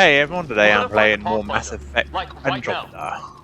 Hey everyone, today I'm playing more Pathfinder, Mass Effect like right now. Andromeda.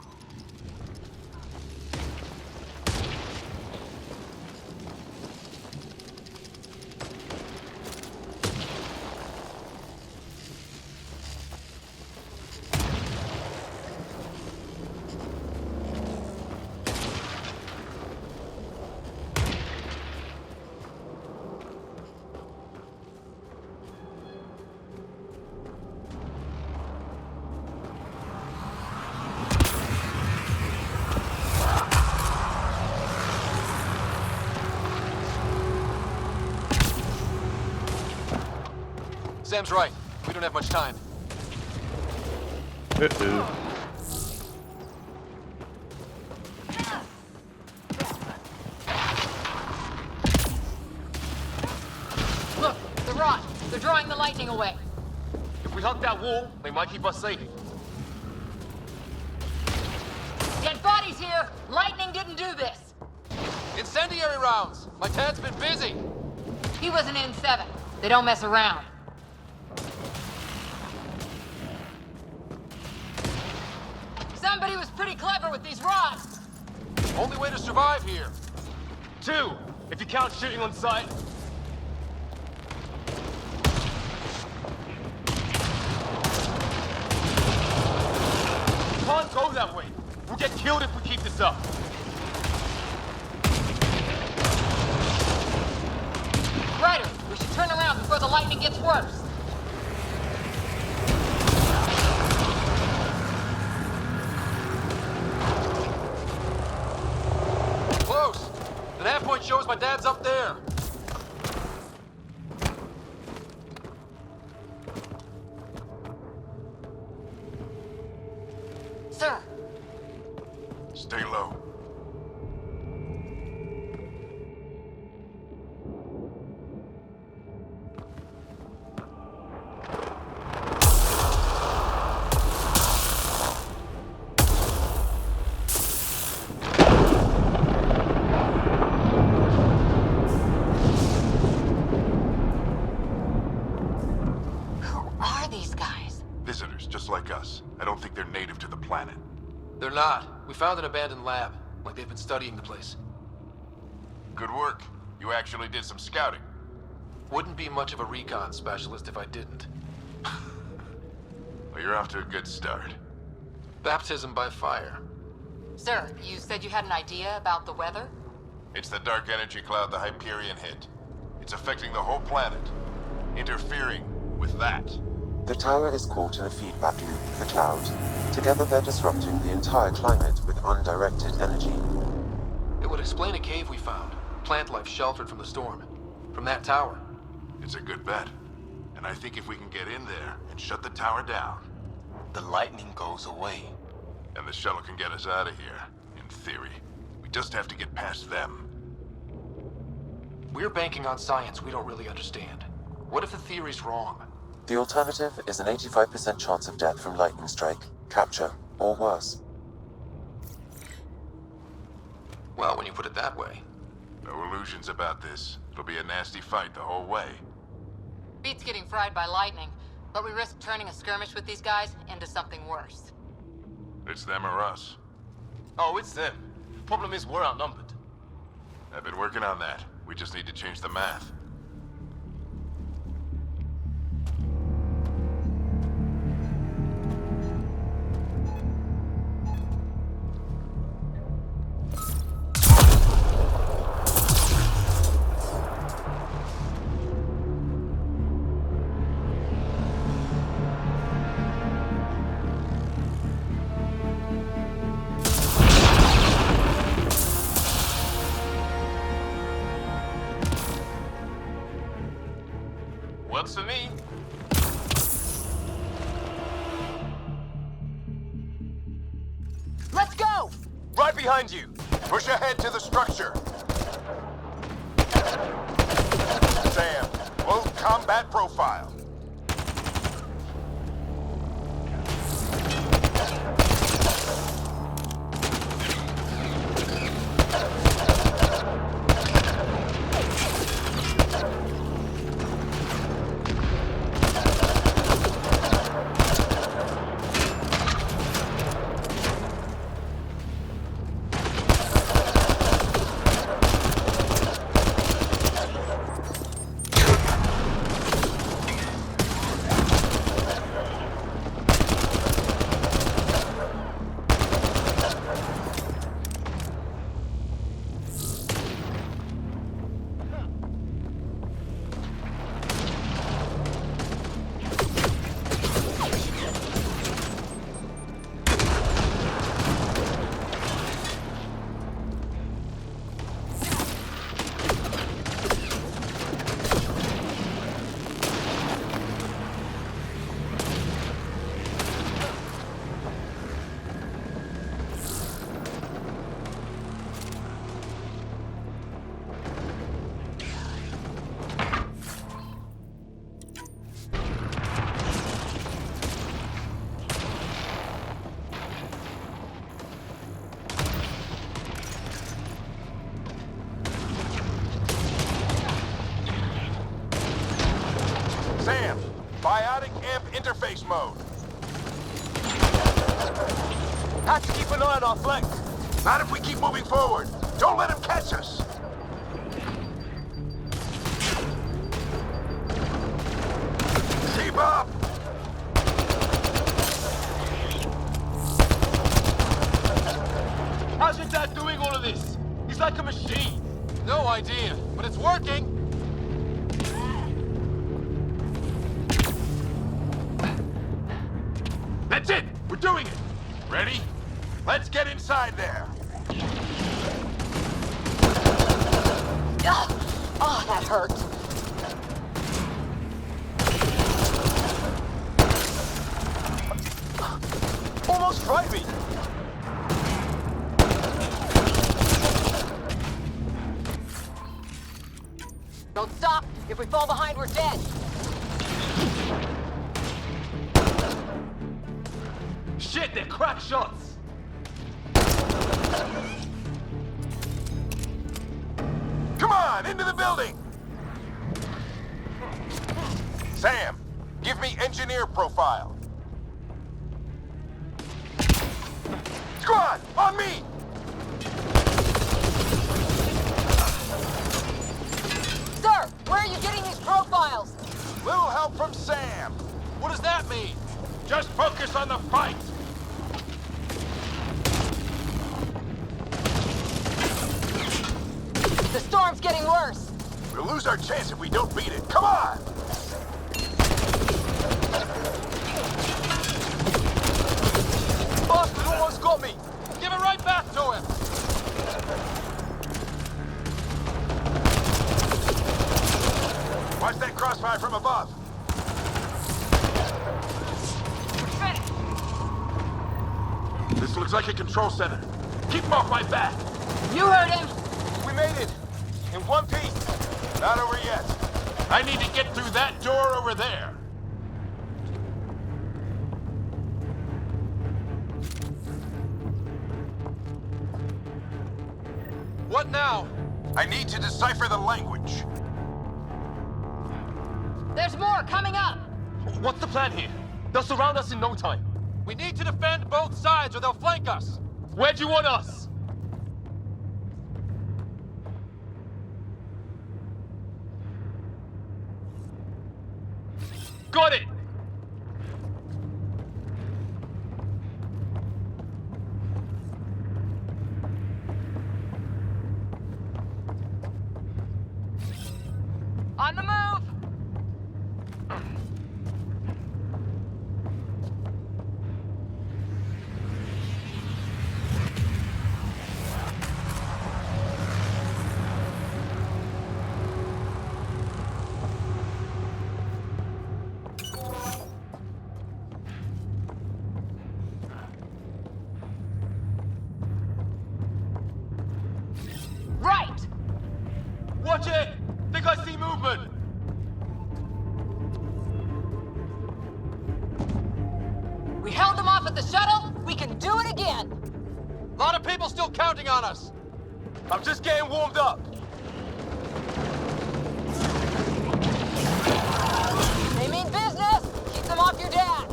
Sam's right. We don't have much time. Uh-oh. Look, the rot. They're drawing the lightning away. If we hug that wall, they might keep us safe. Dead bodies here. Lightning didn't do this. Incendiary rounds! My dad's been busy! He was an N7. They don't mess around. Somebody was pretty clever with these rods. Only way to survive here. 2, if you count shooting on sight. Can't go that way. We'll get killed if we keep this up. Ryder, we should turn around before the lightning gets worse. Close! The nav point shows my dad's up there. Sir, Stay low. who are these guys? Visitors, just like us. I don't think they're native to the planet. They're not. We found an abandoned lab. Like they've been studying the place. Good work. You actually did some scouting. Wouldn't be much of a recon specialist if I didn't. Well, you're off to a good start. Baptism by fire. Sir, you said you had an idea about the weather? It's the dark energy cloud the Hyperion hit. It's affecting the whole planet. Interfering with that. The tower is caught in a feedback loop with the cloud. Together they're disrupting the entire climate with undirected energy. It would explain a cave we found. Plant life sheltered from the storm. From that tower. It's a good bet. And I think if we can get in there and shut the tower down, The lightning goes away. and the shuttle can get us out of here, in theory. We just have to get past them. We're banking on science we don't really understand. What if the theory's wrong? The alternative is an 85% chance of death from lightning strike, capture, or worse. Well, when you put it that way. No illusions about this. It'll be a nasty fight the whole way. Beats getting fried by lightning, but we risk turning a skirmish with these guys into something worse. It's them or us. Oh, it's them. Problem is, we're outnumbered. I've been working on that. We just need to change the math. Works for me. Let's go! Right behind you. Push ahead to the structure. Sam, full combat profile. ramp interface mode. Have to keep an eye on our flank. Not if we keep moving forward. Don't let him catch us. Keep up! How's your dad doing all of this? He's like a machine. No idea, but it's working. That's it! We're doing it! Ready? Let's get inside there. Oh, that hurt. Almost fried me. Don't stop. If we fall behind, we're dead. Shit, they're crack shots. Come on, into the building! Sam, give me engineer profile. Squad, on me! Sir, where are you getting these profiles? Little help from Sam. What does that mean? Just focus on the fight. The storm's getting worse. We'll lose our chance if we don't beat it. Come on! Bastard almost got me. Give it right back to him! Watch that crossfire from above. This looks like a control center. Keep him off my back. You heard him. We made it. In one piece. Not over yet. I need to get through that door over there. What now? I need to decipher the language. There's more coming up. What's the plan here? They'll surround us in no time. We need to defend both sides or they'll flank us. Where do you want us? Got it! On the move. Right. Watch it! Think I see movement! We held them off at the shuttle. We can do it again. A lot of people still counting on us. I'm just getting warmed up. They mean business. Keep them off your dad.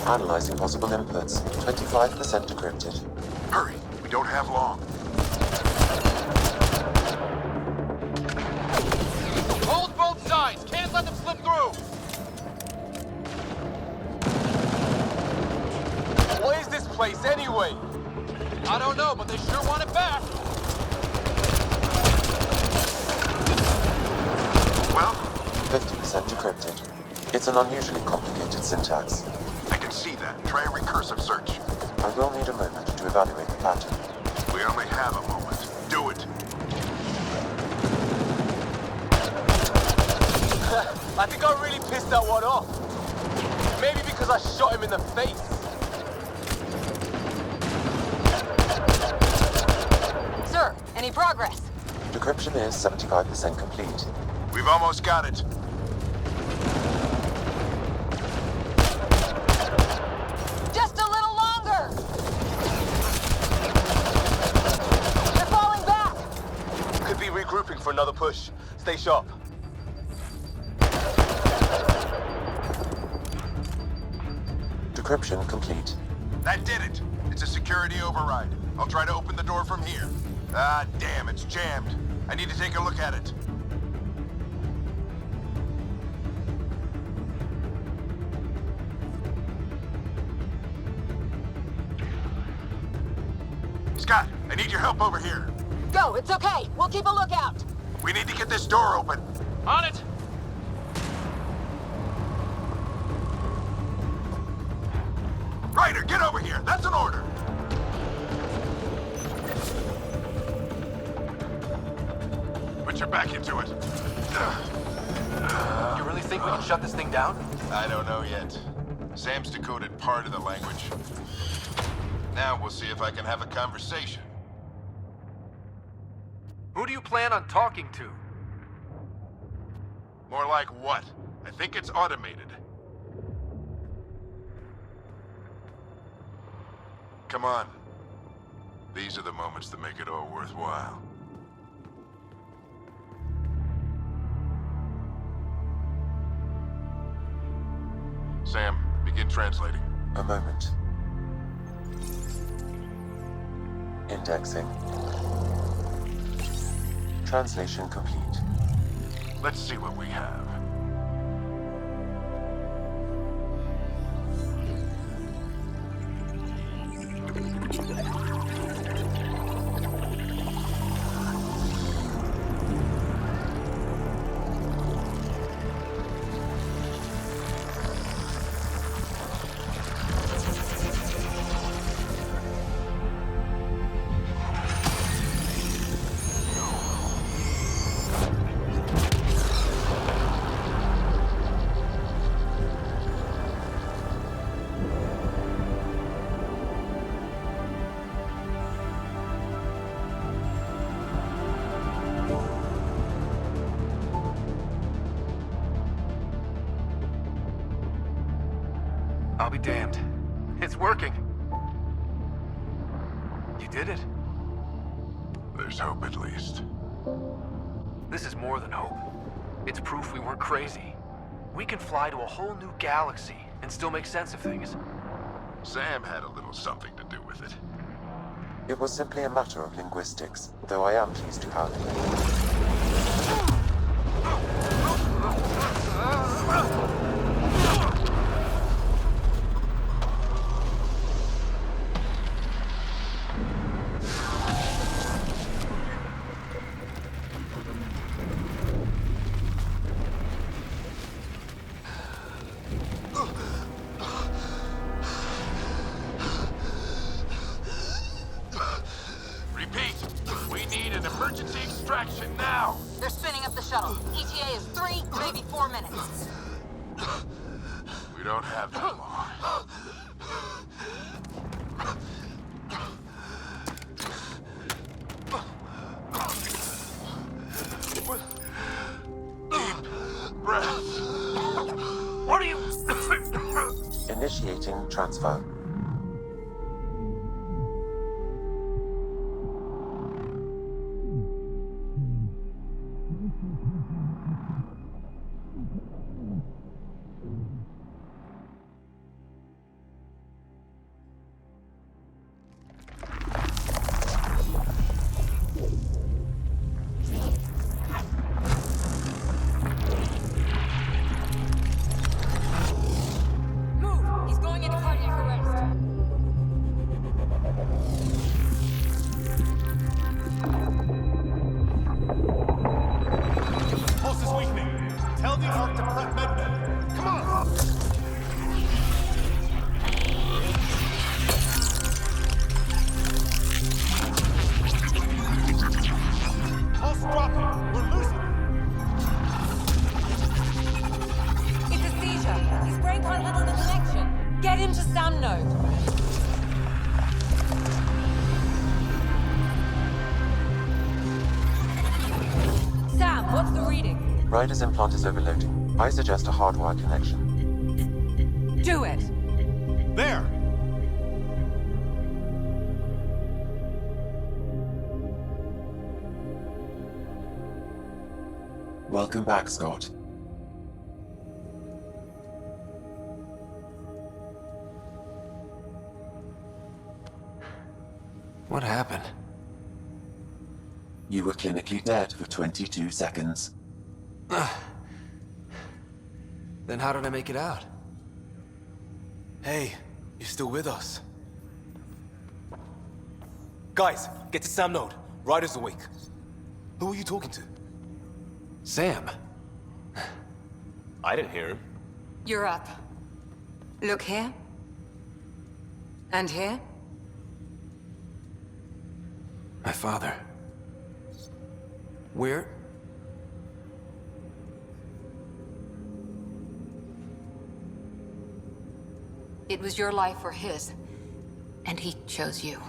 Analyzing possible inputs. 25% decrypted. Hurry, we don't have long. Hold both sides. Can't let them slip through. What is this place anyway? I don't know, but they sure want it back. Well, 50% decrypted. It's an unusually complicated syntax. I can see that. Try a recursive search. I will need a moment to evaluate the pattern. We only have a moment. Do it. I think I really pissed that one off. Maybe because I shot him in the face. Sir, any progress? Decryption is 75% complete. We've almost got it. Just a little longer. They're falling back. Could be regrouping for another push. Stay sharp. Encryption complete. That did it. It's a security override. I'll try to open the door from here. Ah, damn, it's jammed. I need to take a look at it. Scott, I need your help over here. Go, it's okay. We'll keep a lookout. We need to get this door open. On it! Ryder, get over here. That's an order. Put your back into it. You really think we can shut this thing down? I don't know yet. Sam's decoded part of the language. Now we'll see if I can have a conversation. Who do you plan on talking to? More like what? I think it's automated. Come on. These are the moments that make it all worthwhile. Sam, begin translating. A moment. Indexing. Translation complete. Let's see what we have. I'll be damned. It's working. You did it. There's hope at least. This is more than hope. It's proof we weren't crazy. We can fly to a whole new galaxy and still make sense of things. Sam had a little something to do with it. It was simply a matter of linguistics, though I am pleased to have. Repeat, we need an emergency extraction now. They're spinning up the shuttle. ETA is 3, maybe 4 minutes. We don't have that long. Deep breath. What are you... Initiating transfer. Move! He's going into cardiac arrest. Pulse is weakening. Tell the ARC to prep medbay. Come on! Pulse dropping. We're losing it. It's a seizure. His brain can't handle the connection. Get him to Sam node. Sam, what's the reading? Ryder's implant is overloading. I suggest a hardwire connection. Do it. There! Welcome back, Scott. What happened? You were clinically dead for 22 seconds. Then how did I make it out? Hey, you're still with us. Guys, get to Sam Node. Ryder's awake. Who are you talking to? Sam. I didn't hear him. You're up. Look here. And here. My father. Where? It was your life or his, and he chose you.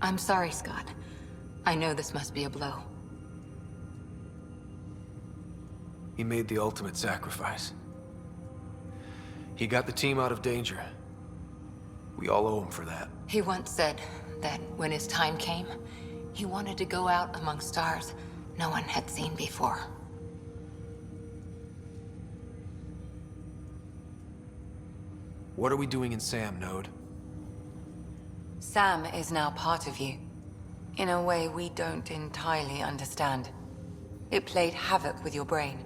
I'm sorry, Scott. I know this must be a blow. He made the ultimate sacrifice. He got the team out of danger. We all owe him for that. He once said that when his time came, he wanted to go out among stars no one had seen before. What are we doing in Sam Node? Sam is now part of you. In a way we don't entirely understand. It played havoc with your brain.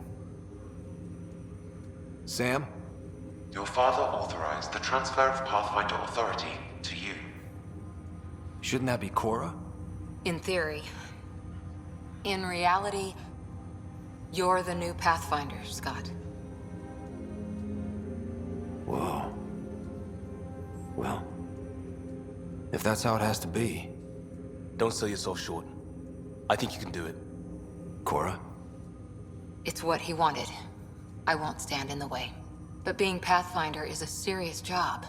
Sam? Your father authorized the transfer of Pathfinder authority to you. Shouldn't that be Cora? In theory. In reality, you're the new Pathfinder, Scott. Whoa. Well, if that's how it has to be. Don't sell yourself short. I think you can do it. Cora? It's what he wanted. I won't stand in the way. But being Pathfinder is a serious job.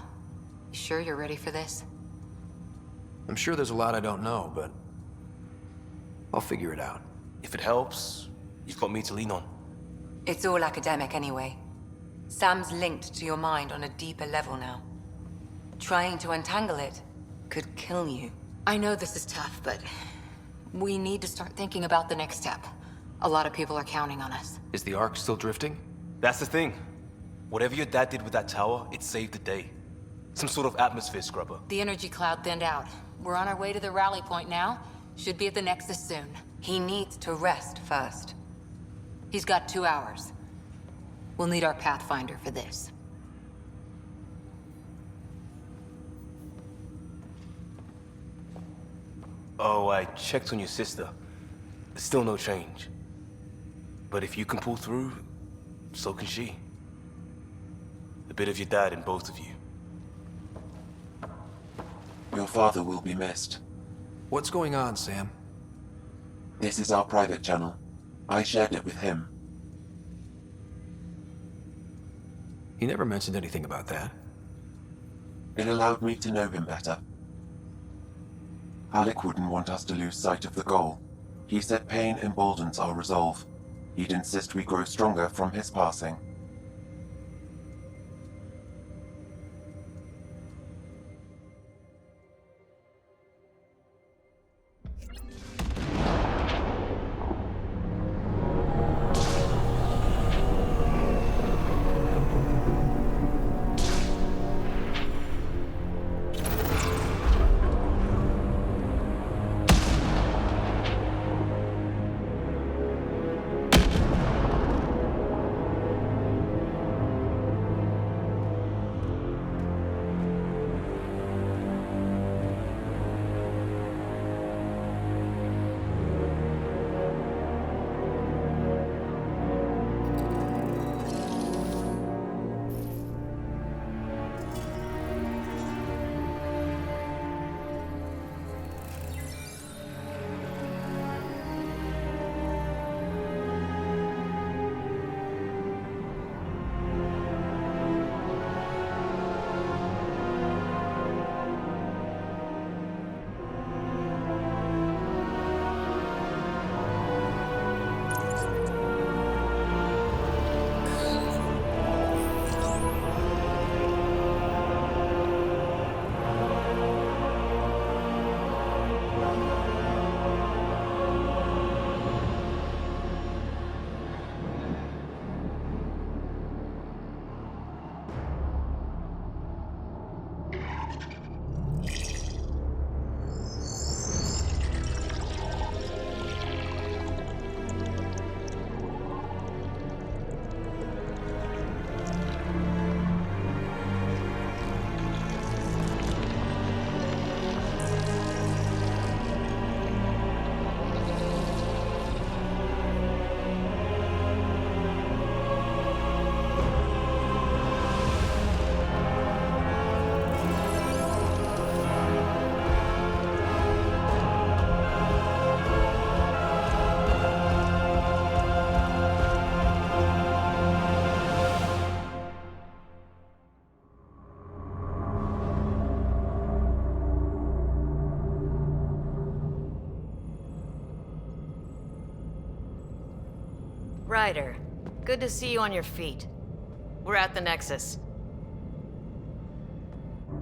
You sure you're ready for this? I'm sure there's a lot I don't know, but I'll figure it out. If it helps, you've got me to lean on. It's all academic anyway. Sam's linked to your mind on a deeper level now. Trying to untangle it could kill you. I know this is tough, but we need to start thinking about the next step. A lot of people are counting on us. Is the Ark still drifting? That's the thing. Whatever your dad did with that tower, it saved the day. Some sort of atmosphere scrubber. The energy cloud thinned out. We're on our way to the rally point now. Should be at the Nexus soon. He needs to rest first. He's got 2 hours. We'll need our Pathfinder for this. Oh, I checked on your sister. There's still no change. But if you can pull through, so can she. A bit of your dad in both of you. Your father will be missed. What's going on, Sam? This is our private channel. I shared it with him. He never mentioned anything about that. It allowed me to know him better. Alec wouldn't want us to lose sight of the goal. He said pain emboldens our resolve. He'd insist we grow stronger from his passing. Ryder, good to see you on your feet. We're at the Nexus.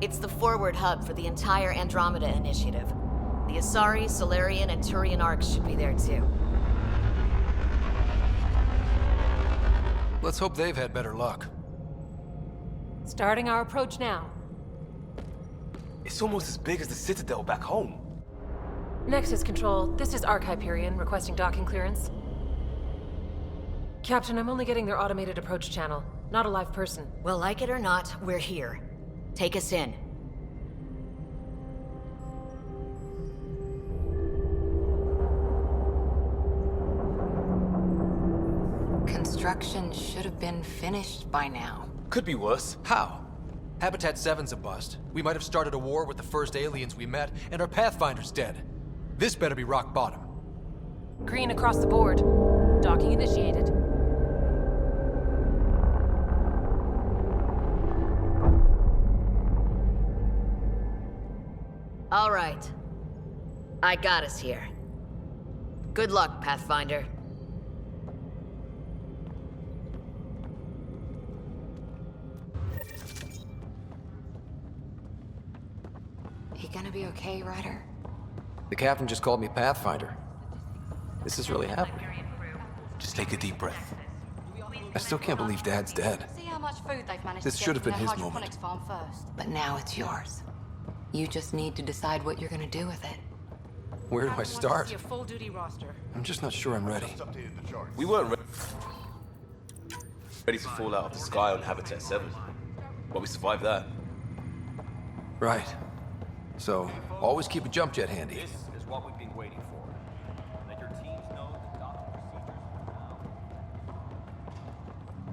It's the forward hub for the entire Andromeda initiative. The Asari, Solarian, and Turian arcs should be there too. Let's hope they've had better luck. Starting our approach now. It's almost as big as the Citadel back home. Nexus Control, this is Arc Hyperion requesting docking clearance. Captain, I'm only getting their automated approach channel, not a live person. Well, like it or not, we're here. Take us in. Construction should have been finished by now. Could be worse. How? Habitat 7's a bust. We might have started a war with the first aliens we met, and our Pathfinder's dead. This better be rock bottom. Green across the board. Docking initiated. All right. I got us here. Good luck, Pathfinder. You gonna be okay, Ryder? The captain just called me Pathfinder. This is really happening. Just take a deep breath. I still can't believe Dad's dead. See how much food they've managed This to get should have from been their his moment. hydroponics farm first. But now it's yours. You just need to decide what you're gonna do with it. Where do I start? See a full-duty roster. I'm just not sure I'm ready. We weren't ready to fall out of the sky on Habitat 7. But we survived that. Right. So, always keep a jump jet handy. This is what we've been waiting for. Let your teams know the docking procedures are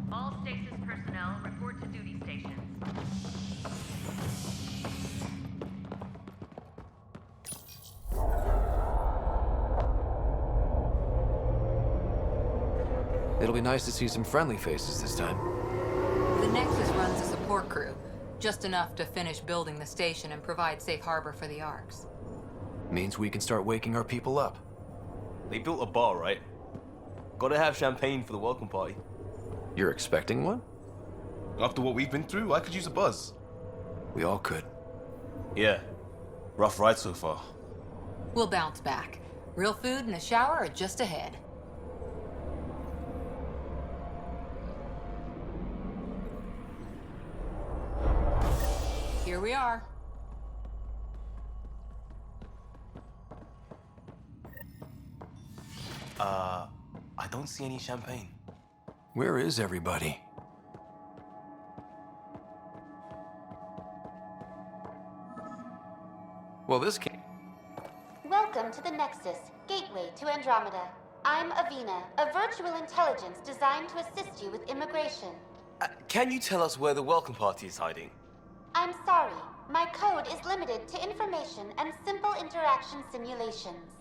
now. All stasis personnel report to duty stations. It'll be nice to see some friendly faces this time. The Nexus runs a support crew. Just enough to finish building the station and provide safe harbor for the arcs. Means we can start waking our people up. They built a bar, right? Gotta have champagne for the welcome party. You're expecting one? After what we've been through, I could use a buzz. We all could. Yeah. Rough ride so far. We'll bounce back. Real food and a shower are just ahead. Here we are. I don't see any champagne. Where is everybody? Well, this can't... Welcome to the Nexus, gateway to Andromeda. I'm Avina, a virtual intelligence designed to assist you with immigration. Can you tell us where the welcome party is hiding? I'm sorry, my code is limited to information and simple interaction simulations.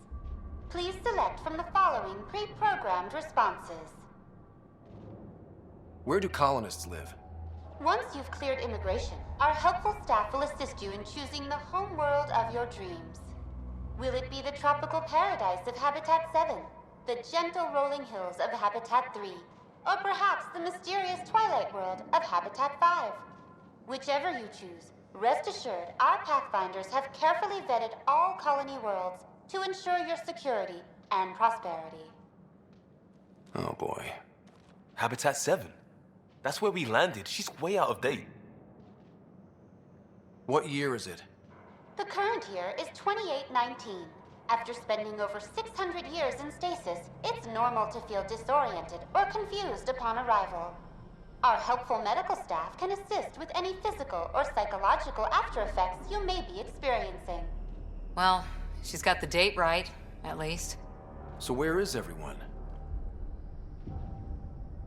Please select from the following pre-programmed responses. Where do colonists live? Once you've cleared immigration, our helpful staff will assist you in choosing the home world of your dreams. Will it be the tropical paradise of Habitat 7, the gentle rolling hills of Habitat 3, or perhaps the mysterious twilight world of Habitat 5? Whichever you choose, rest assured our Pathfinders have carefully vetted all colony worlds to ensure your security and prosperity. Oh boy. Habitat 7. That's where we landed. She's way out of date. What year is it? The current year is 2819. After spending over 600 years in stasis, it's normal to feel disoriented or confused upon arrival. Our helpful medical staff can assist with any physical or psychological after effects you may be experiencing. Well, she's got the date right, at least. So where is everyone?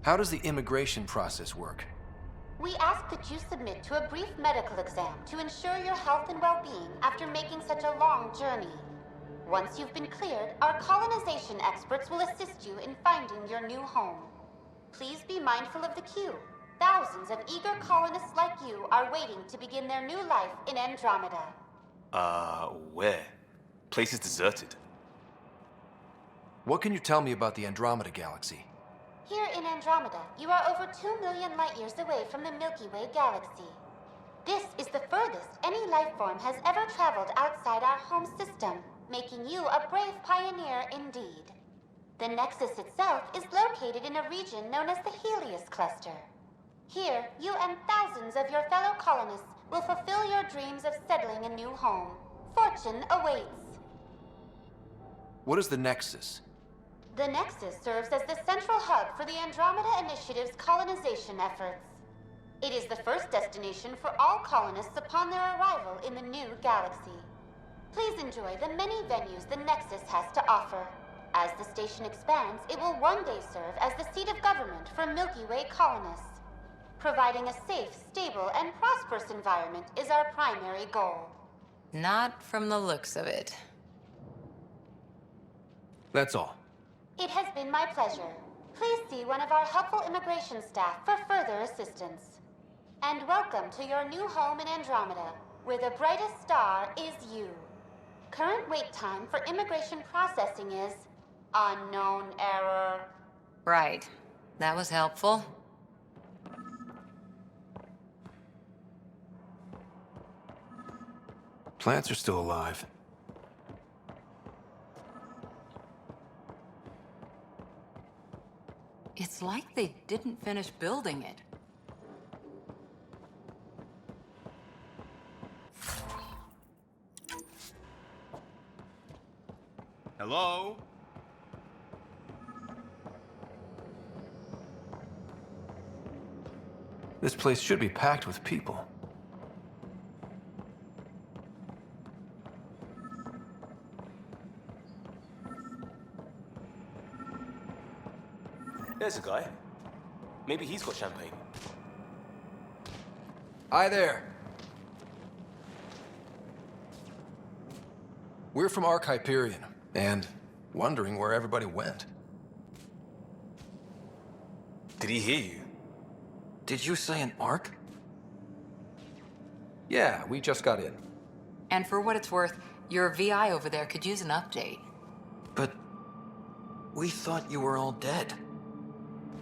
How does the immigration process work? We ask that you submit to a brief medical exam to ensure your health and well-being after making such a long journey. Once you've been cleared, our colonization experts will assist you in finding your new home. Please be mindful of the queue. Thousands of eager colonists like you are waiting to begin their new life in Andromeda. Where? Place is deserted. What can you tell me about the Andromeda galaxy? Here in Andromeda, you are over 2 million light-years away from the Milky Way galaxy. This is the furthest any life form has ever traveled outside our home system, making you a brave pioneer indeed. The Nexus itself is located in a region known as the Helios Cluster. Here, you and thousands of your fellow colonists will fulfill your dreams of settling a new home. Fortune awaits. What is the Nexus? The Nexus serves as the central hub for the Andromeda Initiative's colonization efforts. It is the first destination for all colonists upon their arrival in the new galaxy. Please enjoy the many venues the Nexus has to offer. As the station expands, it will one day serve as the seat of government for Milky Way colonists. Providing a safe, stable, and prosperous environment is our primary goal. Not from the looks of it. That's all. It has been my pleasure. Please see one of our helpful immigration staff for further assistance. And welcome to your new home in Andromeda, where the brightest star is you. Current wait time for immigration processing is unknown error. Right. That was helpful. Plants are still alive. It's like they didn't finish building it. Hello? This place should be packed with people. There's a guy. Maybe he's got champagne. Hi there. We're from Hyperion, and wondering where everybody went. Did he hear you? Did you say an Ark? Yeah, we just got in. And for what it's worth, your VI over there could use an update. But we thought you were all dead.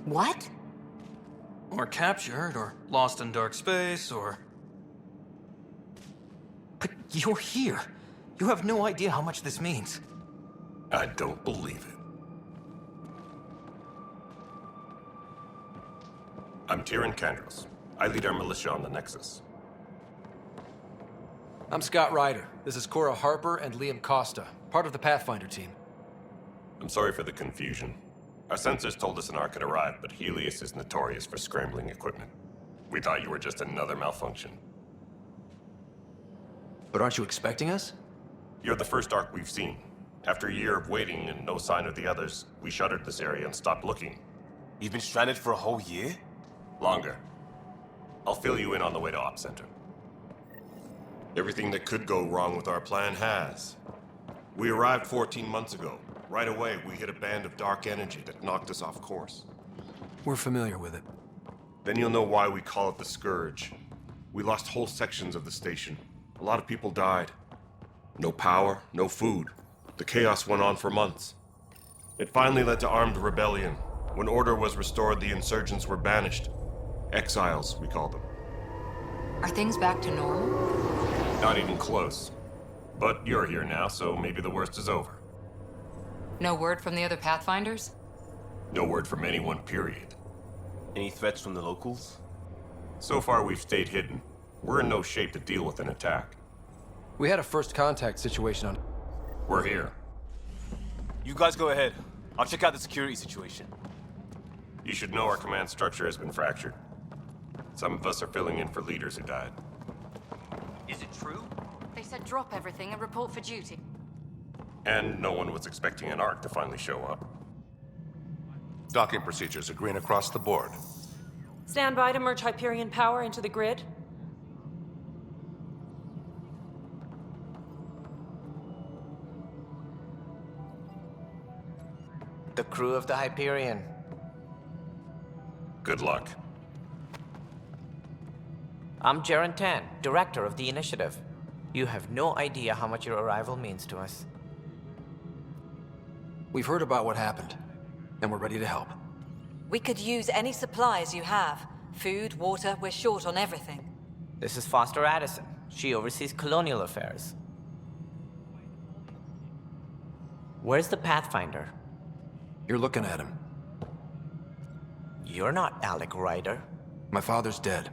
What? Or captured, or lost in dark space, or... But you're here. You have no idea how much this means. I don't believe it. I'm Tyrion Kandros. I lead our militia on the Nexus. I'm Scott Ryder. This is Cora Harper and Liam Costa, part of the Pathfinder team. I'm sorry for the confusion. Our sensors told us an Ark had arrived, but Helios is notorious for scrambling equipment. We thought you were just another malfunction. But aren't you expecting us? You're the first Ark we've seen. After a year of waiting and no sign of the others, we shuttered this area and stopped looking. You've been stranded for a whole year? Longer. I'll fill you in on the way to Op Center. Everything that could go wrong with our plan has. We arrived 14 months ago. Right away, we hit a band of dark energy that knocked us off course. We're familiar with it. Then you'll know why we call it the Scourge. We lost whole sections of the station. A lot of people died. No power, no food. The chaos went on for months. It finally led to armed rebellion. When order was restored, the insurgents were banished. Exiles, we call them. Are things back to normal? Not even close. But you're here now, so maybe the worst is over. No word from the other Pathfinders? No word from anyone, period. Any threats from the locals? So far, we've stayed hidden. We're in no shape to deal with an attack. We had a first contact situation on... We're here. You guys go ahead. I'll check out the security situation. You should know our command structure has been fractured. Some of us are filling in for leaders who died. Is it true? They said drop everything and report for duty. And no one was expecting an Ark to finally show up. Docking procedures are green across the board. Stand by to merge Hyperion power into the grid. The crew of the Hyperion. Good luck. I'm Jaren Tan, director of the initiative. You have no idea how much your arrival means to us. We've heard about what happened, and we're ready to help. We could use any supplies you have. Food, water, we're short on everything. This is Foster Addison. She oversees colonial affairs. Where's the Pathfinder? You're looking at him. You're not Alec Ryder. My father's dead.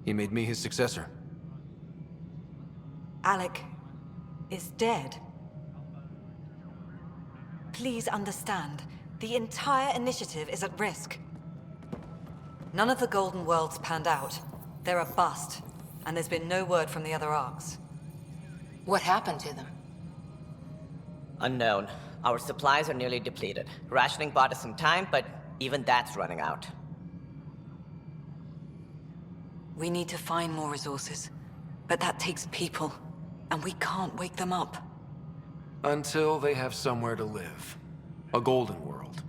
He made me his successor. Alec is dead. Please understand, the entire initiative is at risk. None of the Golden Worlds panned out. They're a bust, and there's been no word from the other arcs. What happened to them? Unknown. Our supplies are nearly depleted. Rationing bought us some time, but even that's running out. We need to find more resources, but that takes people, and we can't wake them up. Until they have somewhere to live. A golden world.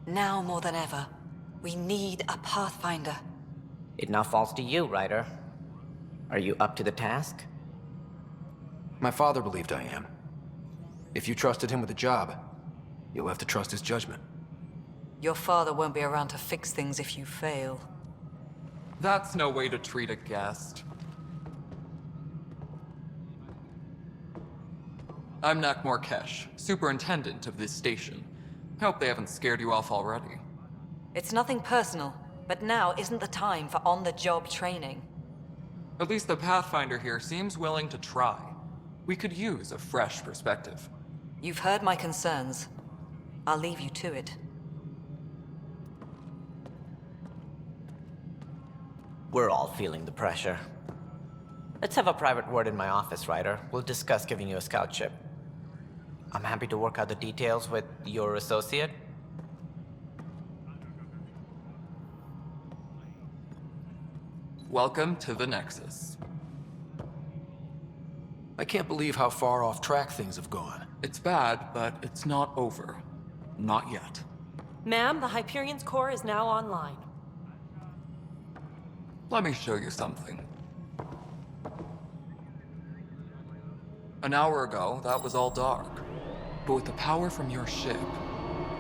Now more than ever, we need a Pathfinder. It now falls to you, Ryder. Are you up to the task? My father believed I am. If you trusted him with a job, you'll have to trust his judgment. Your father won't be around to fix things if you fail. That's no way to treat a guest. I'm Nak Morkesh, superintendent of this station. Hope they haven't scared you off already. It's nothing personal, but now isn't the time for on-the-job training. At least the Pathfinder here seems willing to try. We could use a fresh perspective. You've heard my concerns. I'll leave you to it. We're all feeling the pressure. Let's have a private word in my office, Ryder. We'll discuss giving you a scout ship. I'm happy to work out the details with your associate. Welcome to the Nexus. I can't believe how far off track things have gone. It's bad, but it's not over. Not yet. Ma'am, the Hyperion's core is now online. Let me show you something. An hour ago, that was all dark. But with the power from your ship,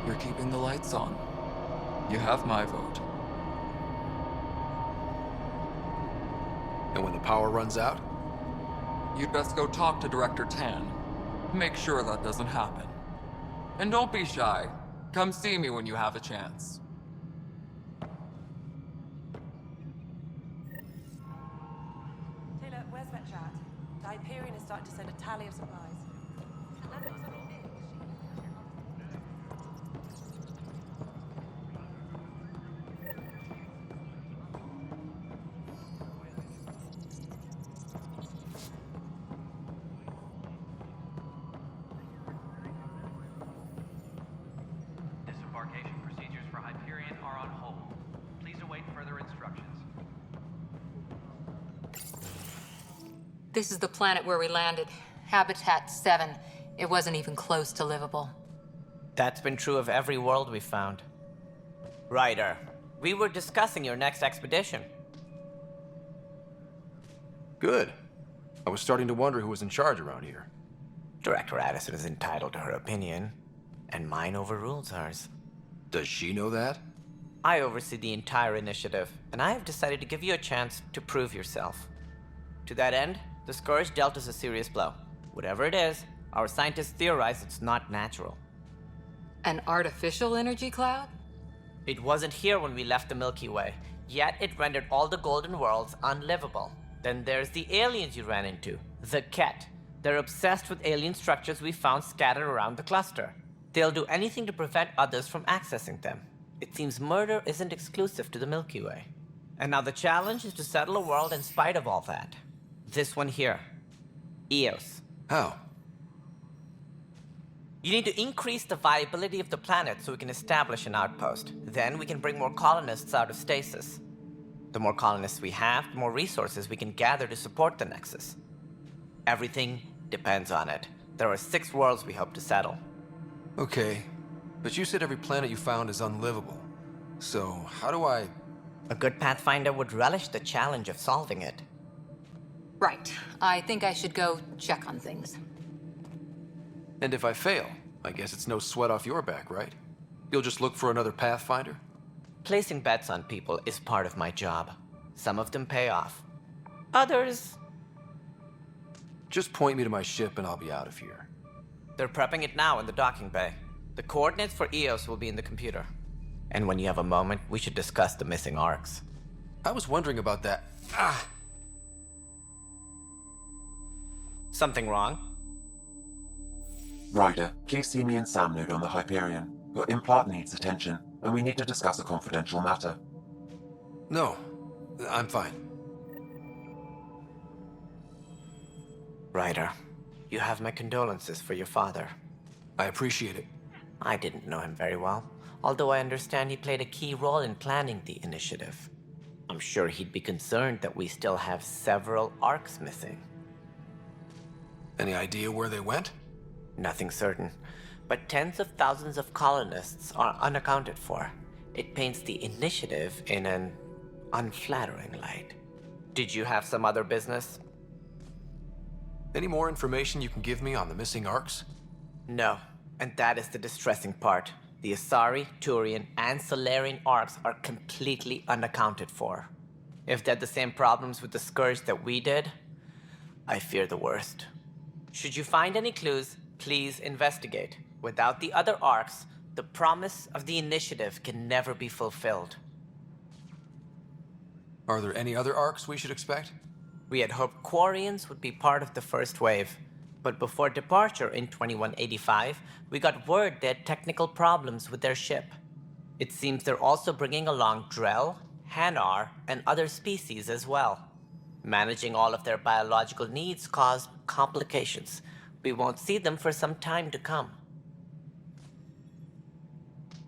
you're keeping the lights on. You have my vote. And when the power runs out? You'd best go talk to Director Tan. Make sure that doesn't happen. And don't be shy. Come see me when you have a chance. Taylor, where's Vetchat? The Hyperion is starting to send a tally of supplies. Disembarkation procedures for Hyperion are on hold. Please await further instructions. This is the planet where we landed. Habitat 7. It wasn't even close to livable. That's been true of every world we've found. Ryder, we were discussing your next expedition. Good. I was starting to wonder who was in charge around here. Director Addison is entitled to her opinion, and mine overrules hers. Does she know that? I oversee the entire initiative, and I have decided to give you a chance to prove yourself. To that end, the Scourge dealt us a serious blow. Whatever it is, our scientists theorize it's not natural. An artificial energy cloud? It wasn't here when we left the Milky Way, yet it rendered all the Golden Worlds unlivable. Then there's the aliens you ran into, the Ket. They're obsessed with alien structures we found scattered around the cluster. They'll do anything to prevent others from accessing them. It seems murder isn't exclusive to the Milky Way. And now the challenge is to settle a world in spite of all that. This one here. Eos. How? You need to increase the viability of the planet so we can establish an outpost. Then we can bring more colonists out of stasis. The more colonists we have, the more resources we can gather to support the Nexus. Everything depends on it. There are 6 worlds we hope to settle. Okay, but you said every planet you found is unlivable. So, how do I... A good Pathfinder would relish the challenge of solving it. Right. I think I should go check on things. And if I fail, I guess it's no sweat off your back, right? You'll just look for another Pathfinder? Placing bets on people is part of my job. Some of them pay off. Others... Just point me to my ship and I'll be out of here. They're prepping it now in the docking bay. The coordinates for EOS will be in the computer. And when you have a moment, we should discuss the missing arcs. I was wondering about that. Ah! Something wrong? Ryder, please see me and Sam Node on the Hyperion. Your implant needs attention, and we need to discuss a confidential matter. No, I'm fine. Ryder, you have my condolences for your father. I appreciate it. I didn't know him very well, although I understand he played a key role in planning the initiative. I'm sure he'd be concerned that we still have several arcs missing. Any idea where they went? Nothing certain, but tens of thousands of colonists are unaccounted for. It paints the initiative in an unflattering light. Did you have some other business? Any more information you can give me on the missing arcs? No, and that is the distressing part. The Asari, Turian, and Solarian arcs are completely unaccounted for. If they had the same problems with the Scourge that we did, I fear the worst. Should you find any clues, please investigate. Without the other arcs, the promise of the initiative can never be fulfilled. Are there any other arcs we should expect? We had hoped Quarians would be part of the first wave, but before departure in 2185, we got word they had technical problems with their ship. It seems they're also bringing along Drell, Hanar, and other species as well. Managing all of their biological needs caused complications. We won't see them for some time to come.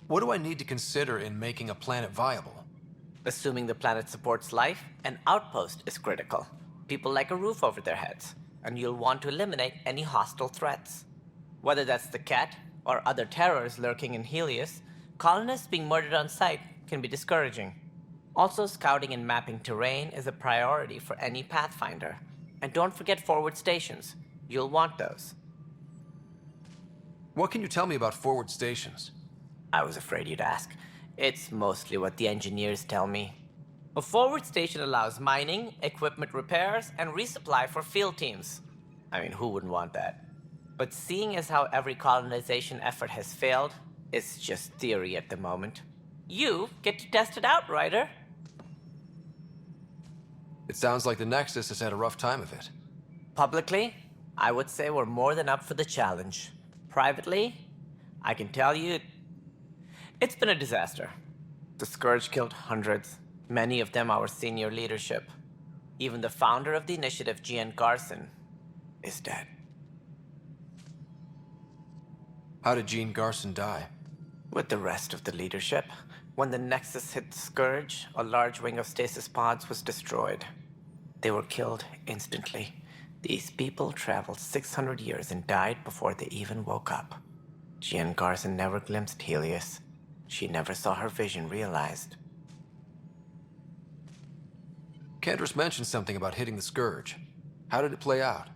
What do I need to consider in making a planet viable? Assuming the planet supports life, an outpost is critical. People like a roof over their heads, and you'll want to eliminate any hostile threats. Whether that's the Cat or other terrors lurking in Helios, colonists being murdered on sight can be discouraging. Also, scouting and mapping terrain is a priority for any Pathfinder. And don't forget forward stations. You'll want those. What can you tell me about forward stations? I was afraid you'd ask. It's mostly what the engineers tell me. A forward station allows mining, equipment repairs, and resupply for field teams. I mean, who wouldn't want that? But seeing as how every colonization effort has failed, it's just theory at the moment. You get to test it out, Ryder. It sounds like the Nexus has had a rough time of it. Publicly, I would say we're more than up for the challenge. Privately, I can tell you, it's been a disaster. The Scourge killed hundreds, many of them our senior leadership. Even the founder of the initiative, Gian Garson, is dead. How did Jean Garson die? With the rest of the leadership. When the Nexus hit the Scourge, a large wing of stasis pods was destroyed. They were killed instantly. These people traveled 600 years and died before they even woke up. Jean Garson never glimpsed Helios. She never saw her vision realized. Candra's mentioned something about hitting the Scourge. How did it play out?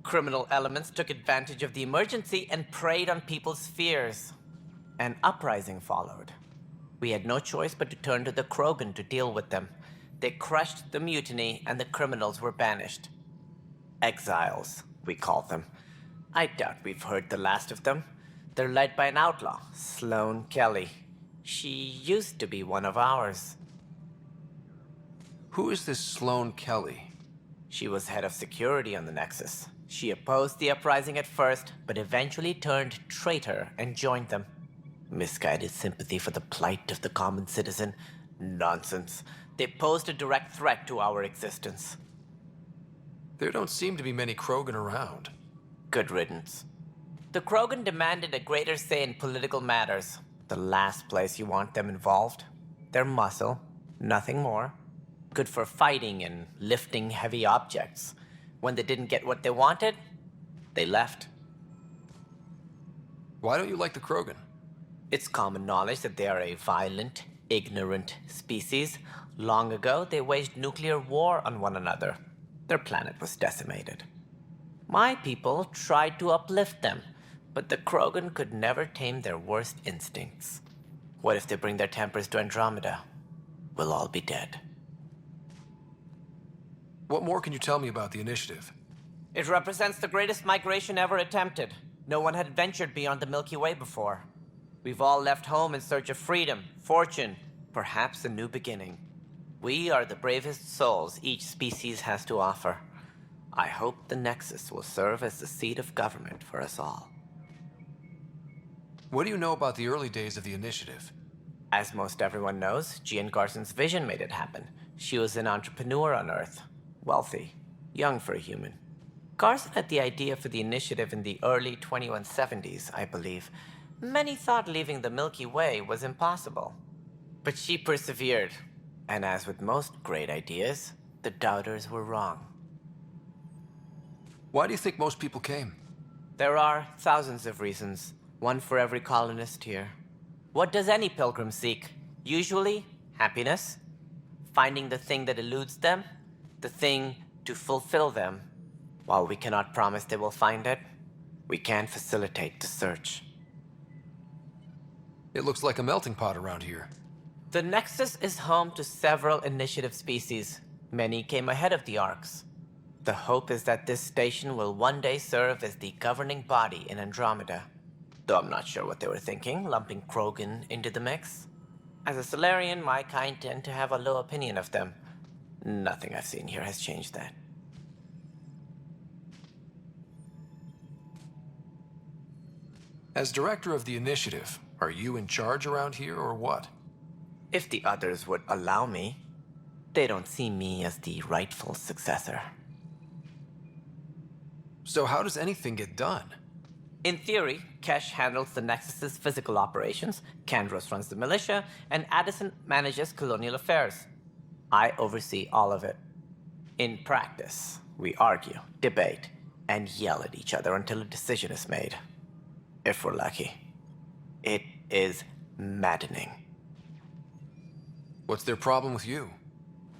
Criminal elements took advantage of the emergency and preyed on people's fears. An uprising followed. We had no choice but to turn to the Krogan to deal with them. They crushed the mutiny and the criminals were banished. Exiles, we call them. I doubt we've heard the last of them. They're led by an outlaw, Sloane Kelly. She used to be one of ours. Who is this Sloane Kelly? She was head of security on the Nexus. She opposed the uprising at first, but eventually turned traitor and joined them. Misguided sympathy for the plight of the common citizen? Nonsense. They posed a direct threat to our existence. There don't seem to be many Krogan around. Good riddance. The Krogan demanded a greater say in political matters. The last place you want them involved. They're muscle, nothing more. Good for fighting and lifting heavy objects. When they didn't get what they wanted, they left. Why don't you like the Krogan? It's common knowledge that they are a violent, ignorant species. Long ago, they waged nuclear war on one another. Their planet was decimated. My people tried to uplift them, but the Krogan could never tame their worst instincts. What if they bring their tempers to Andromeda? We'll all be dead. What more can you tell me about the initiative? It represents the greatest migration ever attempted. No one had ventured beyond the Milky Way before. We've all left home in search of freedom, fortune, perhaps a new beginning. We are the bravest souls each species has to offer. I hope the Nexus will serve as the seat of government for us all. What do you know about the early days of the initiative? As most everyone knows, Jean Garson's vision made it happen. She was an entrepreneur on Earth. Wealthy. Young for a human. Garson had the idea for the initiative in the early 2170s, I believe. Many thought leaving the Milky Way was impossible. But she persevered. And as with most great ideas, the doubters were wrong. Why do you think most people came? There are thousands of reasons, one for every colonist here. What does any pilgrim seek? Usually, happiness. Finding the thing that eludes them, the thing to fulfill them. While we cannot promise they will find it, we can facilitate the search. It looks like a melting pot around here. The Nexus is home to several initiative species. Many came ahead of the Arks. The hope is that this station will one day serve as the governing body in Andromeda. Though I'm not sure what they were thinking, lumping Krogan into the mix. As a Solarian, my kind tend to have a low opinion of them. Nothing I've seen here has changed that. As director of the initiative, are you in charge around here or what? If the others would allow me, they don't see me as the rightful successor. So how does anything get done? In theory, Kesh handles the Nexus's physical operations, Kandros runs the militia, and Addison manages colonial affairs. I oversee all of it. In practice, we argue, debate, and yell at each other until a decision is made. If we're lucky. It is maddening. What's their problem with you?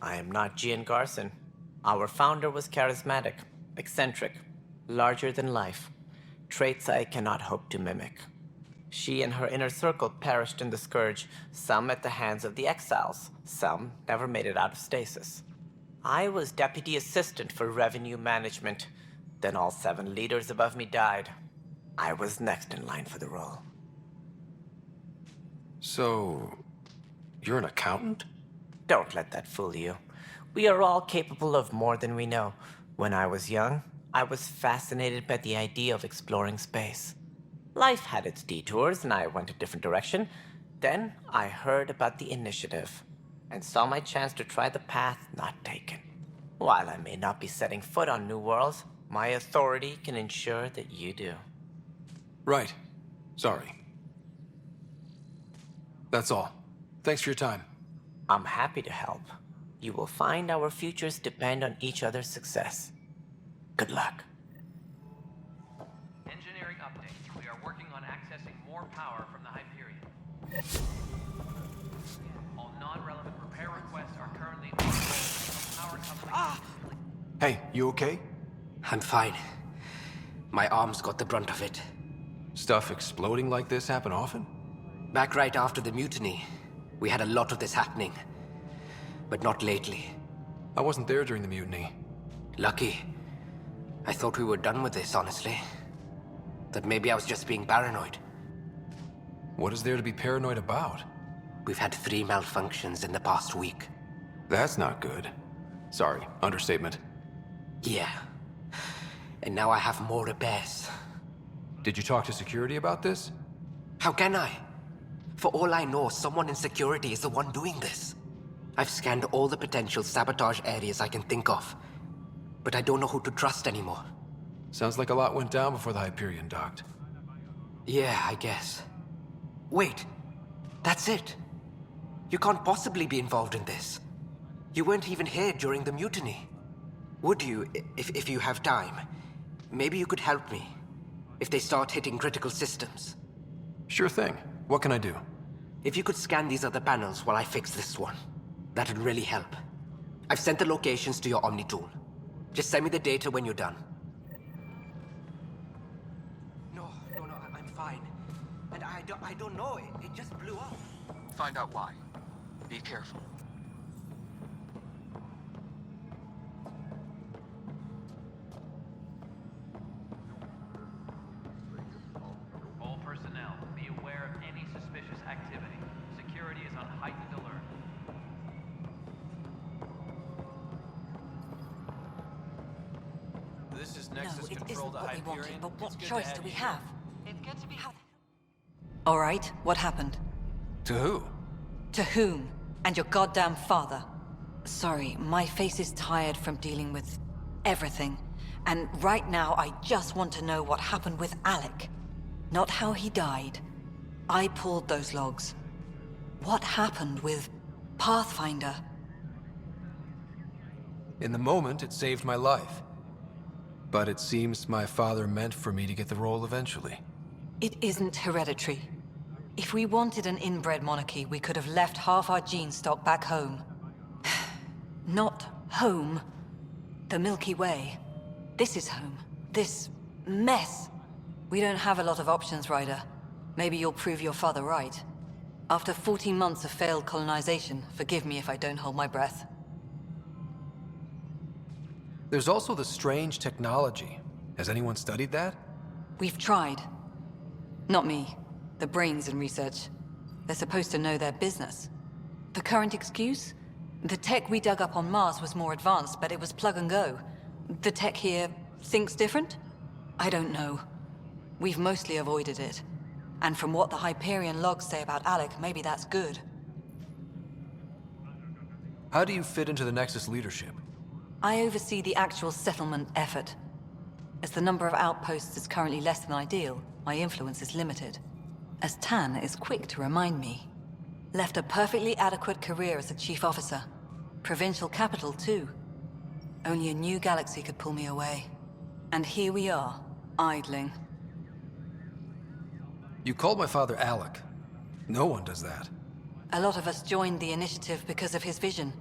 I am not Jean Garson. Our founder was charismatic, eccentric, larger than life. Traits I cannot hope to mimic. She and her inner circle perished in the Scourge, some at the hands of the Exiles, some never made it out of stasis. I was deputy assistant for revenue management. Then all 7 leaders above me died. I was next in line for the role. So, you're an accountant? Don't let that fool you. We are all capable of more than we know. When I was young, I was fascinated by the idea of exploring space. Life had its detours, and I went a different direction. Then I heard about the initiative, and saw my chance to try the path not taken. While I may not be setting foot on new worlds, my authority can ensure that you do. Right. Sorry. That's all. Thanks for your time. I'm happy to help. You will find our futures depend on each other's success. Good luck. Engineering update. We are working on accessing more power from the Hyperion. All non-relevant repair requests are currently on hold until power comes. Hey, you okay? I'm fine. My arms got the brunt of it. Stuff exploding like this happen often? Back right after the mutiny, we had a lot of this happening. But not lately. I wasn't there during the mutiny. Lucky. I thought we were done with this, honestly. That maybe I was just being paranoid. What is there to be paranoid about? We've had 3 malfunctions in the past week. That's not good. Sorry, understatement. Yeah. And now I have more repairs. Did you talk to security about this? How can I? For all I know, someone in security is the one doing this. I've scanned all the potential sabotage areas I can think of. But I don't know who to trust anymore. Sounds like a lot went down before the Hyperion docked. Yeah, I guess. Wait. That's it. You can't possibly be involved in this. You weren't even here during the mutiny. Would you, if you have time? Maybe you could help me. If they start hitting critical systems. Sure thing. What can I do? If you could scan these other panels while I fix this one, that'd really help. I've sent the locations to your Omni tool. Just send me the data when you're done. No, I'm fine. And I don't know, it just blew up. Find out why. Be careful. All personnel, be aware of any suspicious activity. Security is on heightened alert. This is No, Nexus it control isn't to what we wanted, Hyperion. but what It's good to choice have do we you have? here. It's good to be... All right, what happened? To who? To whom? And your goddamn father. Sorry, my face is tired from dealing with everything. And right now, I just want to know what happened with Alec. Not how he died. I pulled those logs. What happened with Pathfinder? In the moment, it saved my life. But it seems my father meant for me to get the role eventually. It isn't hereditary. If we wanted an inbred monarchy, we could have left half our gene stock back home. Not home. The Milky Way. This is home. This mess. We don't have a lot of options, Ryder. Maybe you'll prove your father right. After 14 months of failed colonization, forgive me if I don't hold my breath. There's also the strange technology. Has anyone studied that? We've tried. Not me. The brains in research. They're supposed to know their business. The current excuse? The tech we dug up on Mars was more advanced, but it was plug and go. The tech here thinks different? I don't know. We've mostly avoided it. And from what the Hyperion logs say about Alec, maybe that's good. How do you fit into the Nexus leadership? I oversee the actual settlement effort. As the number of outposts is currently less than ideal, my influence is limited. As Tan is quick to remind me. Left a perfectly adequate career as a chief officer. Provincial capital, too. Only a new galaxy could pull me away. And here we are, idling. You called my father Alec. No one does that. A lot of us joined the initiative because of his vision.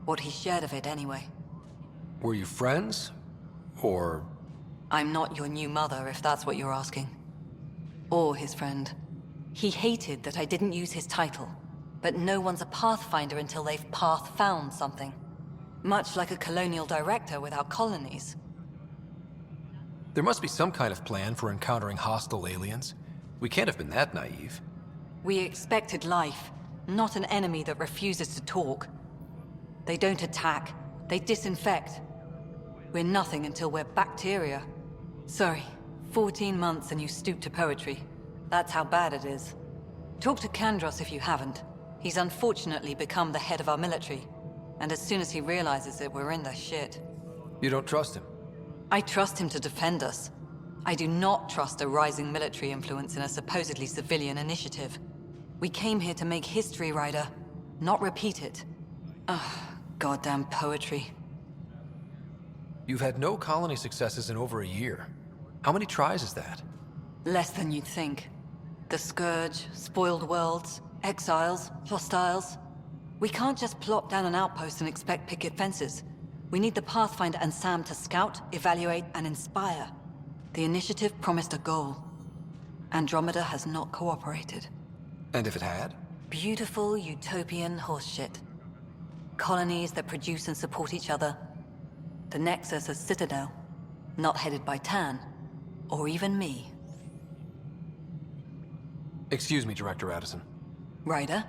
What he shared of it, anyway. Were you friends? Or... I'm not your new mother, if that's what you're asking. Or his friend. He hated that I didn't use his title. But no one's a Pathfinder until they've path-found something. Much like a colonial director without colonies. There must be some kind of plan for encountering hostile aliens. We can't have been that naive. We expected life, not an enemy that refuses to talk. They don't attack, they disinfect. We're nothing until we're bacteria. Sorry, 14 months and you stoop to poetry. That's how bad it is. Talk to Kandros if you haven't. He's unfortunately become the head of our military. And as soon as he realizes it, we're in the shit. You don't trust him? I trust him to defend us. I do not trust a rising military influence in a supposedly civilian initiative. We came here to make history, Ryder, not repeat it. Ugh, goddamn poetry. You've had no colony successes in over a year. How many tries is that? Less than you'd think. The Scourge, spoiled worlds, exiles, hostiles. We can't just plop down an outpost and expect picket fences. We need the Pathfinder and Sam to scout, evaluate, and inspire. The initiative promised a goal. Andromeda has not cooperated. And if it had? Beautiful utopian horseshit. Colonies that produce and support each other. The Nexus as Citadel, not headed by Tan, or even me. Excuse me, Director Addison. Ryder?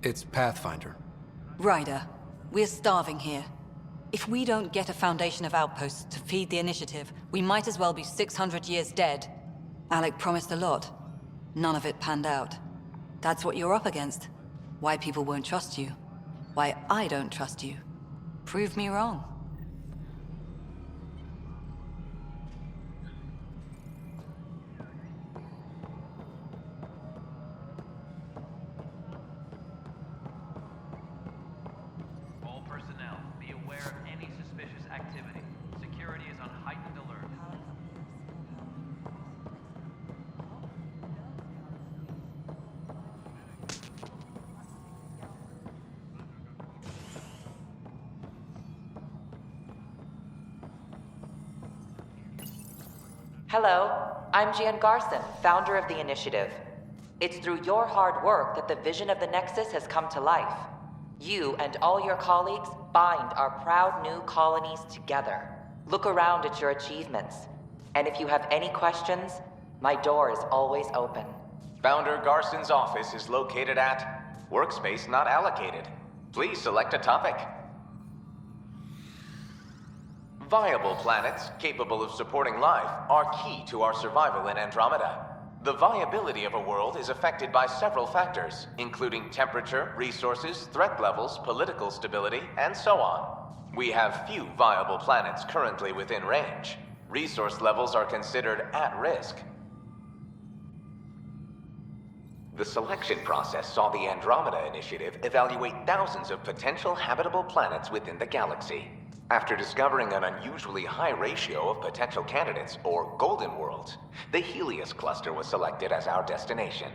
It's Pathfinder. Ryder, we're starving here. If we don't get a foundation of outposts to feed the initiative, we might as well be 600 years dead. Alec promised a lot. None of it panned out. That's what you're up against. Why people won't trust you. Why I don't trust you. Prove me wrong. All personnel, be aware of any suspicious activity. Security is on heightened alert. Hello, I'm Jan Garson, founder of the initiative. It's through your hard work that the vision of the Nexus has come to life. You and all your colleagues bind our proud new colonies together. Look around at your achievements. And if you have any questions, my door is always open. Founder Garson's office is located at Workspace Not Allocated. Please select a topic. Viable planets capable of supporting life are key to our survival in Andromeda. The viability of a world is affected by several factors, including temperature, resources, threat levels, political stability, and so on. We have few viable planets currently within range. Resource levels are considered at risk. The selection process saw the Andromeda Initiative evaluate thousands of potential habitable planets within the galaxy. After discovering an unusually high ratio of potential candidates, or golden worlds, the Helios cluster was selected as our destination.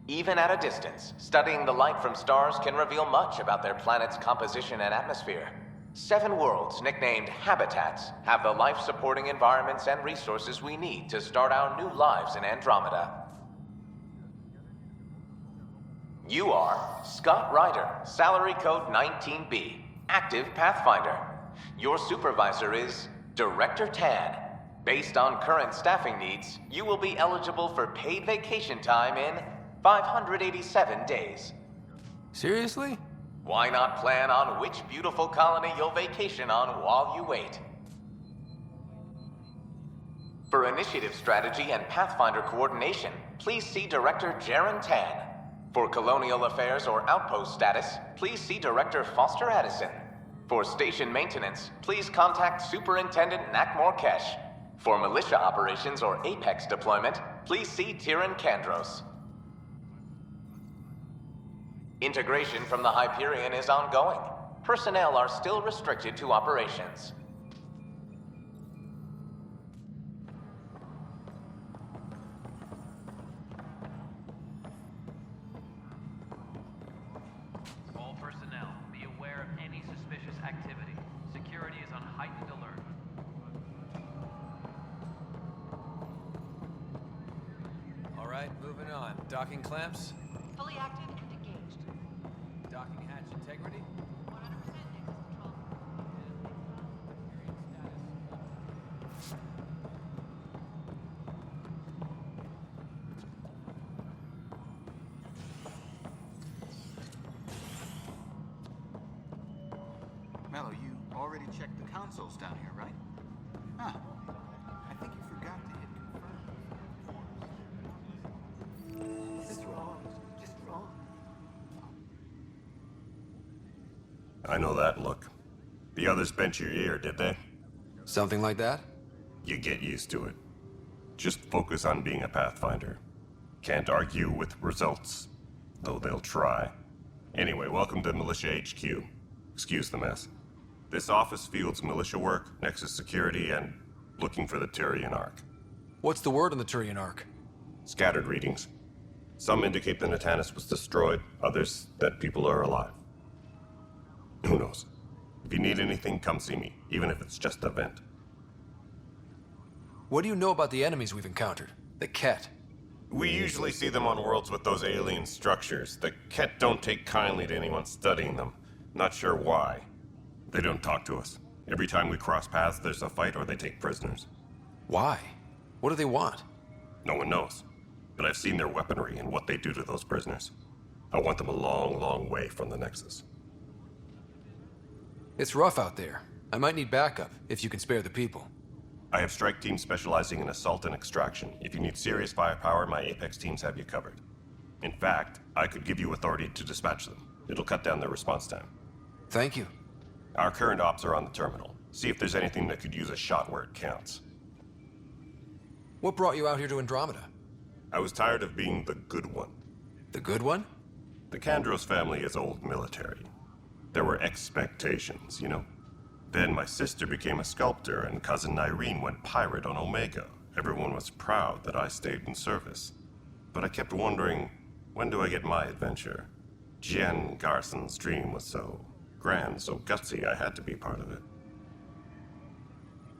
Even at a distance, studying the light from stars can reveal much about their planet's composition and atmosphere. 7 worlds, nicknamed habitats, have the life-supporting environments and resources we need to start our new lives in Andromeda. You are Scott Ryder, salary code 19B, active Pathfinder. Your supervisor is Director Tan. Based on current staffing needs, you will be eligible for paid vacation time in 587 days. Seriously? Why not plan on which beautiful colony you'll vacation on while you wait? For initiative strategy and Pathfinder coordination, please see Director Jaren Tan. For colonial affairs or outpost status, please see Director Foster Addison. For station maintenance, please contact Superintendent Nakmor Kesh. For militia operations or Apex deployment, please see Tyran Kandros. Integration from the Hyperion is ongoing. Personnel are still restricted to operations. All personnel, be aware of any suspicious activity. Security is on heightened alert. All right, moving on. Docking clamps? Fully active and engaged. Docking hatch integrity? 100% control. Mello, you already checked the consoles down here, right? Huh. I think you forgot to hit confirm. This is wrong. Just wrong. I know that look. The others bent your ear, did they? Something like that? You get used to it. Just focus on being a Pathfinder. Can't argue with results, though they'll try. Anyway, welcome to Militia HQ. Excuse the mess. This office fields militia work, Nexus security, and looking for the Turian Ark. What's the word on the Turian Ark? Scattered readings. Some indicate the Natanus was destroyed, others that people are alive. Who knows? If you need anything, come see me, even if it's just a vent. What do you know about the enemies we've encountered? The Ket? We usually see them on worlds with those alien structures. The Ket don't take kindly to anyone studying them. Not sure why. They don't talk to us. Every time we cross paths, there's a fight or they take prisoners. Why? What do they want? No one knows. But I've seen their weaponry and what they do to those prisoners. I want them a long, long way from the Nexus. It's rough out there. I might need backup, if you can spare the people. I have strike teams specializing in assault and extraction. If you need serious firepower, my Apex teams have you covered. In fact, I could give you authority to dispatch them. It'll cut down their response time. Thank you. Our current ops are on the terminal. See if there's anything that could use a shot where it counts. What brought you out here to Andromeda? I was tired of being the good one. The good one? The Kandros family is old military. There were expectations, you know? Then my sister became a sculptor and cousin Irene went pirate on Omega. Everyone was proud that I stayed in service. But I kept wondering, when do I get my adventure? Jen Garson's dream was so grand, so gutsy, I had to be part of it.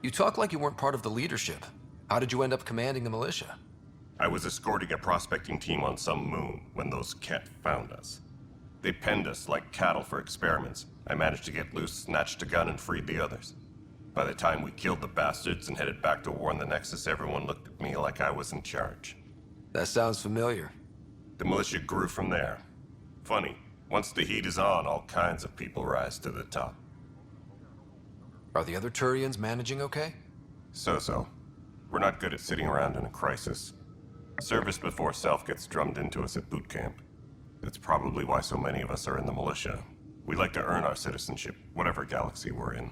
You talk like you weren't part of the leadership. How did you end up commanding the militia? I was escorting a prospecting team on some moon when those Ket found us. They penned us like cattle for experiments. I managed to get loose, snatched a gun, and freed the others. By the time we killed the bastards and headed back to warn the Nexus, everyone looked at me like I was in charge. That sounds familiar. The militia grew from there. Funny, once the heat is on, all kinds of people rise to the top. Are the other Turians managing okay? So-so. We're not good at sitting around in a crisis. Service before self gets drummed into us at boot camp. That's probably why so many of us are in the militia. We like to earn our citizenship, whatever galaxy we're in.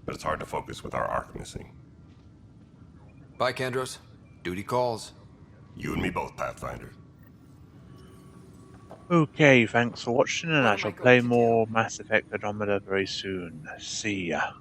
But it's hard to focus with our arc missing. Bye, Kandros. Duty calls. You and me both, Pathfinder. Okay, thanks for watching, and I shall play more Mass Effect Andromeda very soon. See ya.